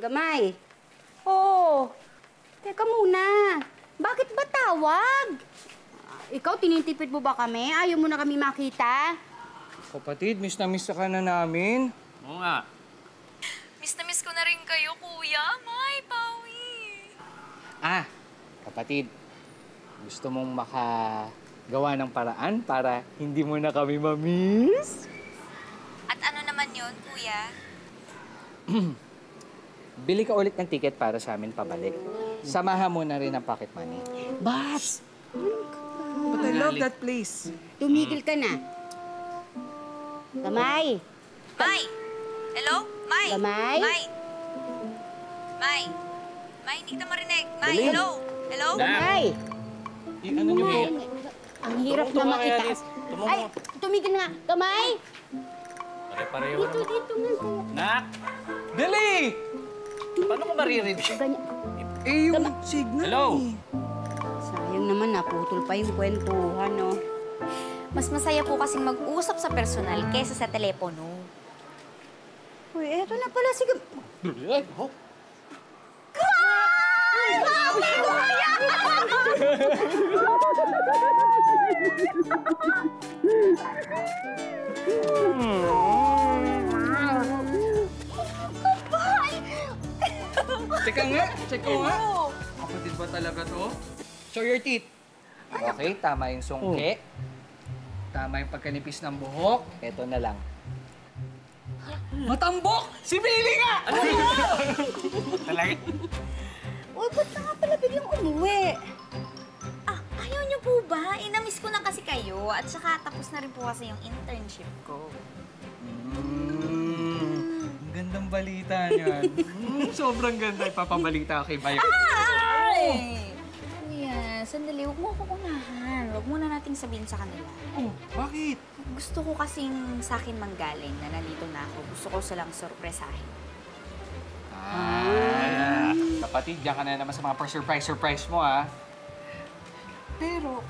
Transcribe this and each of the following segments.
Gamay. Oh, teka muna. Bakit ba tawag? Ikaw, tinitipid mo ba kami? Ayaw mo na kami makita? Kapatid, miss na ka na namin. Oo nga. Miss na miss ko na rin kayo, Kuya. May, Pawi. Kapatid, gusto mong makagawa ng paraan para hindi mo na kami ma-miss? At ano naman yon, Kuya? Bili ka ulit ng ticket para sa amin pabalik. Samahan mo na rin ang pocket money. Babs! But I love that place. Tumigil ka na. Gamay! May! Hello? May! Gamay? May! May! May, hindi kita marinig. May, Dali. hello? Hello? Gamay! Ano nyo Gamay! Ang hirap na makita. Ay, tumigil na. Gamay! Pare-pareho Dito, dito nga. Nak! Dali! Paano ko maririnig? Ganyan. Eh, yung signal Hello? eh. Sayang naman, naputol pa yung kwentuhan, no? Mas masaya po kasing mag-usap sa personal kaysa sa telepono. Uy, eto na pala si Check ko nga. Kapatid ba talaga to? Show your teeth. Okay, tama yung sungke. Tama yung pagkanipis ng buhok. Eto na lang. Matambok! Si Billy nga! Talaga? Uy, ba't na nga pala biglang umuwi? Ayaw niyo po ba? Inamiss ko na kasi kayo. At saka tapos na rin po kasi yung internship ko. Ang gandang balita niyan. Sobrang ganda. Ipapabalita kay Bayo. Ay! Kuya, sandali. Huwag mo ako unahan. Huwag muna nating sabihin sa kanila. Oh, bakit? Gusto ko kasing sa akin manggaling na nandito na ako. Gusto ko silang sorpresahin. Kapatid, diyan ka na naman sa mga pa-surprise mo, ha? Pero,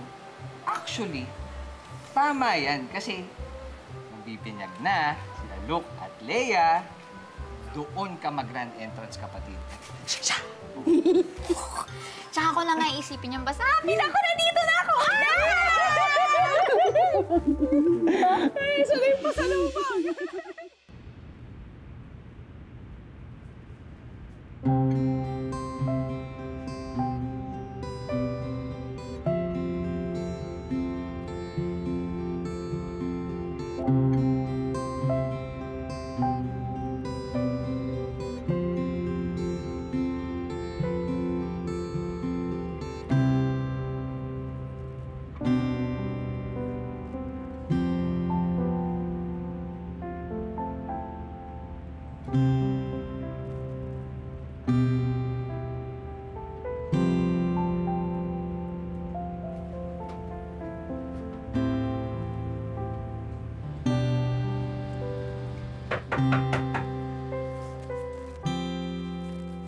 actually, tama yan. Kasi, magbibinyag na sila Luke at Leia, doon ka mag-grand entrance, kapatid. Tsaka ko na nga isipin yung basta, bilang ko nandito na ako! Ay, sabi pa sa lubang!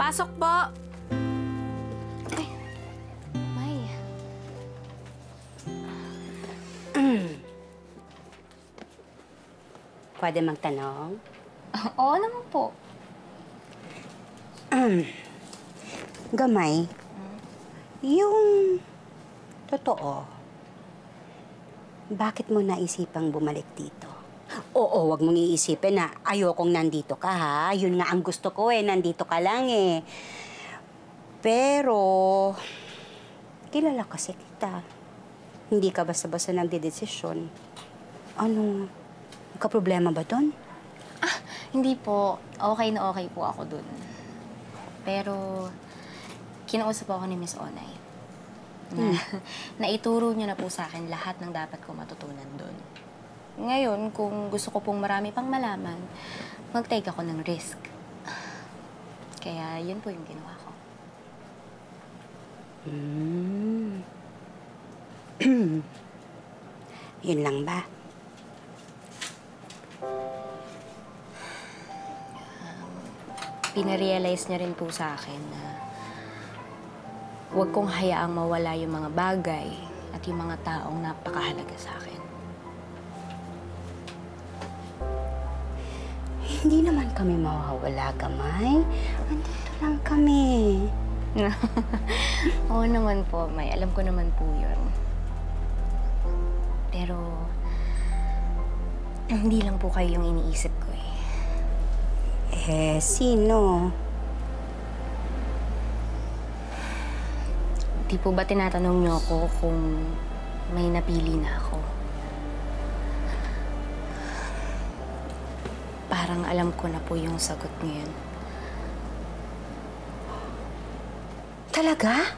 Pasok po! Ay, May. Pwede magtanong? Oo naman po. Gamay, yung totoo, bakit mo naisipang bumalik dito? Oo, wag mong iisipin na ayokong nandito ka, ha? Yun nga ang gusto ko, nandito ka lang, eh. Pero, kilala kasi kita. Hindi ka basta-basta nagdedesisyon. Ano, problema ba doon? Hindi po. Okay na okay po ako dun. Pero, kinausap ako ni Miss Onay. Naituro niyo na po sa akin lahat ng dapat ko matutunan dun. Ngayon, kung gusto ko pong marami pang malaman, mag-take ako ng risk. Kaya, yun po yung ginawa ko. Yun lang ba? Pinarealize niya rin po sa akin na huwag kong hayaang mawala yung mga bagay at yung mga taong napakahalaga sa akin. Hindi naman kami mawawala, Gamay. kami. Oo naman po, May. Alam ko naman po yun. Pero, hindi lang po kayo yung iniisip ko eh. Sino? Di po ba tinatanong niyo ako kung may napili na ako? Parang alam ko na po yung sagot ngayon. Talaga?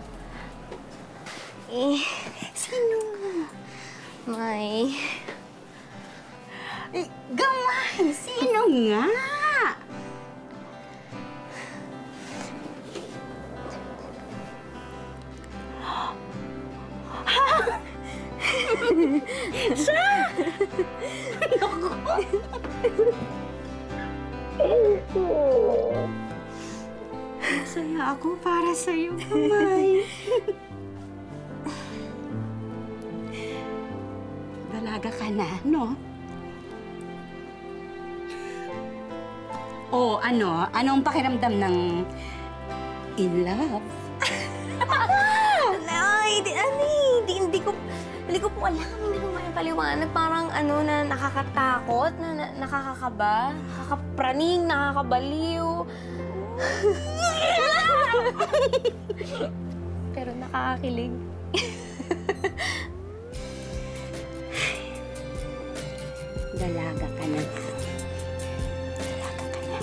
Eh, Sino? May... Gamay! Sino nga? Masaya ako para sa'yo, Gamay. Dalaga ka na, no? O ano? Anong pakiramdam ng in love? Ay, hindi ko po alam. Hindi ko maipaliwanag. Parang na nakakatakot, na nakakakaba, nakakapraning, nakakabaliw. Pero nakakakilig. Dalaga ka na. Dalaga ka na.